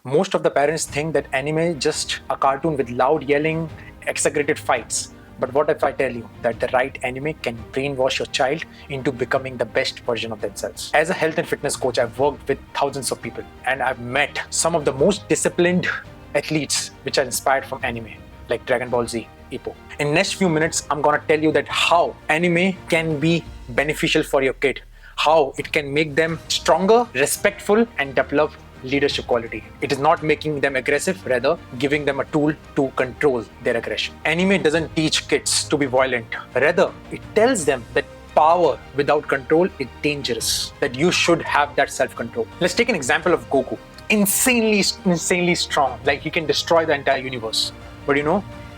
Most of the parents think that anime is just a cartoon with loud yelling, exaggerated fights. But what if I tell you that the right anime can brainwash your child into becoming the best version of themselves? As a health and fitness coach, I've worked with thousands of people and I've met some of the most disciplined athletes which are inspired from anime, like Dragon Ball Z, Ippo. In next few minutes, I'm gonna tell you that how anime can be beneficial for your kid, how it can make them stronger, respectful, and develop leadership quality. It is not making them aggressive, rather giving them a tool to control their aggression. Anime doesn't teach kids to be violent. Rather, it tells them that power without control is dangerous, that you should have that self-control. Let's take an example of Goku. Insanely strong, like he can destroy the entire universe. But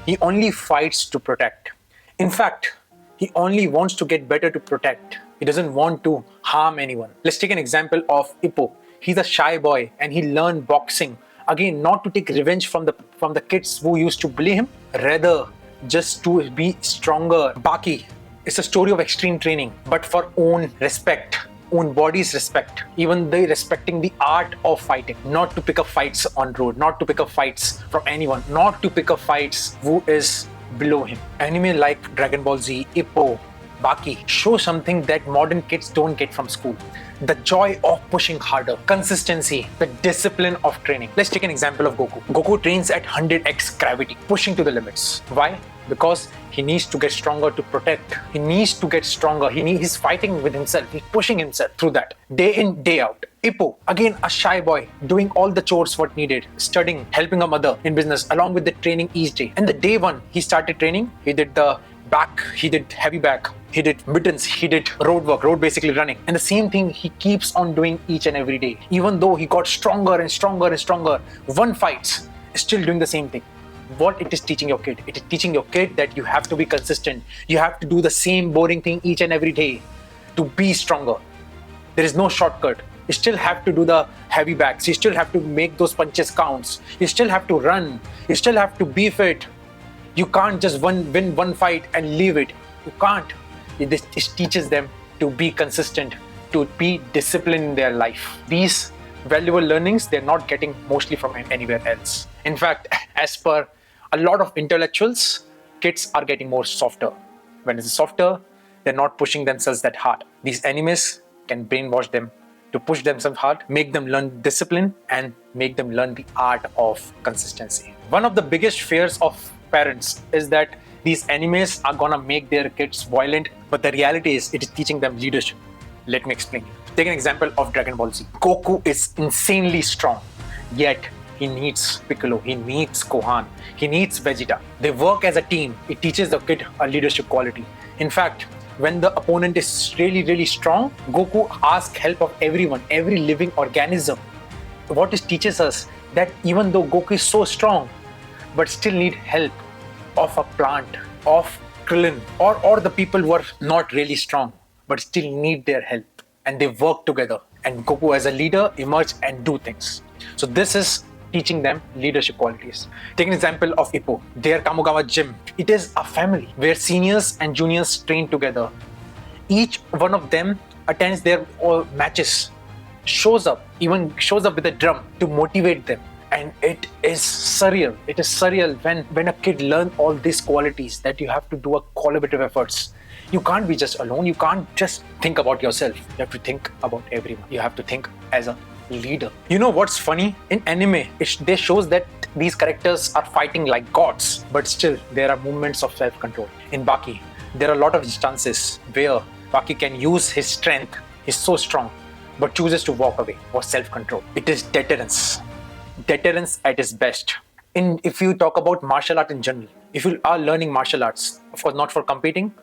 he only fights to protect. In fact, he only wants to get better to protect. He doesn't want to harm anyone. Let's take an example of Ippo. He's a shy boy and he learned boxing. Again, not to take revenge from the kids who used to bully him, rather just to be stronger. Baki is a story of extreme training, but for own respect, own body's respect. Even they respecting the art of fighting, not to pick up fights on road, not to pick up fights from anyone, not to pick up fights who is below him. Anime like Dragon Ball Z, Ippo, Baki show something that modern kids don't get from school. The joy of pushing harder, consistency, the discipline of training. Let's take an example of Goku. Goku trains at 100x gravity, pushing to the limits. Why? Because he needs to get stronger to protect. He needs to get stronger. He's fighting with himself. He's pushing himself through that, day in, day out. Ippo, again a shy boy, doing all the chores what needed, studying, helping a mother in business, along with the training each day. And the day one he started training, he did the back, he did heavy back, he did mittens, he did road basically running. And the same thing he keeps on doing each and every day. Even though he got stronger and stronger and stronger, one fights, still doing the same thing. What it is teaching your kid? It is teaching your kid that you have to be consistent. You have to do the same boring thing each and every day to be stronger. There is no shortcut. You still have to do the heavy backs. You still have to make those punches counts. You still have to run. You still have to be fit. You can't just win one fight and leave it. You can't. It teaches them to be consistent, to be disciplined in their life. These valuable learnings, they're not getting mostly from anywhere else. In fact, as per a lot of intellectuals, kids are getting more softer. When it's softer, they're not pushing themselves that hard. These animes can brainwash them to push themselves hard, make them learn discipline, and make them learn the art of consistency. One of the biggest fears of parents is that these animes are gonna make their kids violent, but the reality is it is teaching them leadership. Let me explain. Take an example of Dragon Ball Z. Goku is insanely strong, yet he needs Piccolo, he needs Gohan, he needs Vegeta. They work as a team. It teaches the kid a leadership quality. In fact, when the opponent is really strong, Goku asks help of everyone, every living organism. What it teaches us that even though Goku is so strong, but still need help of a plant, of Krillin, or the people who are not really strong, but still need their help. And they work together. And Goku as a leader emerge and do things. So this is teaching them leadership qualities. Take an example of Ippo, their Kamogawa gym. It is a family where seniors and juniors train together. Each one of them attends their matches, shows up with a drum to motivate them. And it is surreal. It is surreal when a kid learns all these qualities, that you have to do a collaborative efforts. You can't be just alone. You can't just think about yourself. You have to think about everyone. You have to think as a leader. You know what's funny? In anime, they shows that these characters are fighting like gods, but still there are moments of self-control. In Baki, there are a lot of instances where Baki can use his strength. He's so strong, but chooses to walk away for self-control. It is deterrence. Deterrence at its best. If you talk about martial art in general, if you are learning martial arts, of course not for competing,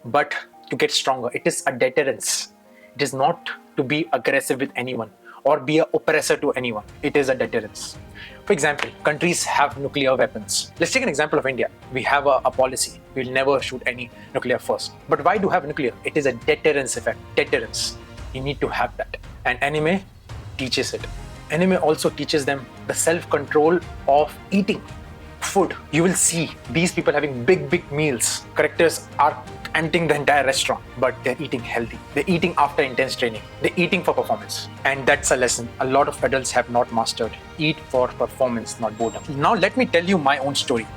but to get stronger, it is a deterrence. It is not to be aggressive with anyone or be an oppressor to anyone. It is a deterrence. For example, countries have nuclear weapons. Let's take an example of India. We have a policy. We'll never shoot any nuclear first. But why do have nuclear? It is a deterrence effect. Deterrence. You need to have that. And anime teaches it. Anime also teaches them the self-control of eating food. You will see these people having big meals. Characters are emptying the entire restaurant, but they're eating healthy. They're eating after intense training. They're eating for performance. And that's a lesson a lot of adults have not mastered. Eat for performance, not boredom. Now, let me tell you my own story.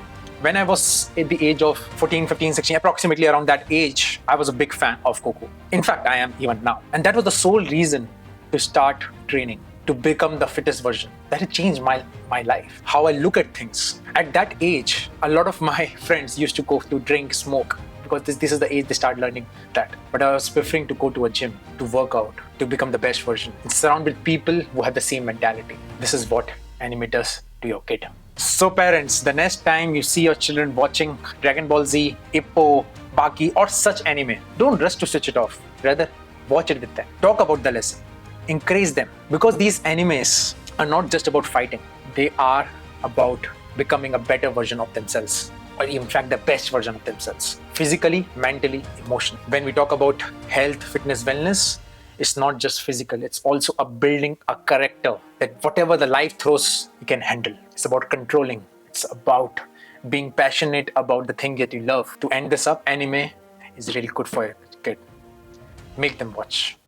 When I was at the age of 14, 15, 16, approximately around that age, I was a big fan of Goku. In fact, I am even now. And that was the sole reason to start training, to become the fittest version. That had changed my life, how I look at things. At that age, a lot of my friends used to go to drink, smoke, because this is the age they start learning that. But I was preferring to go to a gym, to work out, to become the best version, and surround with people who have the same mentality. This is what anime does to your kid. So parents, the next time you see your children watching Dragon Ball Z, Ippo, Baki or such anime, don't rush to switch it off. Rather, watch it with them. Talk about the lesson. Encourage them. Because these animes are not just about fighting. They are about becoming a better version of themselves. Or in fact, the best version of themselves. Physically, mentally, emotionally. When we talk about health, fitness, wellness, it's not just physical, it's also a building a character that whatever the life throws, you can handle. It's about controlling. It's about being passionate about the thing that you love. To end this up, anime is really good for your kid. Make them watch.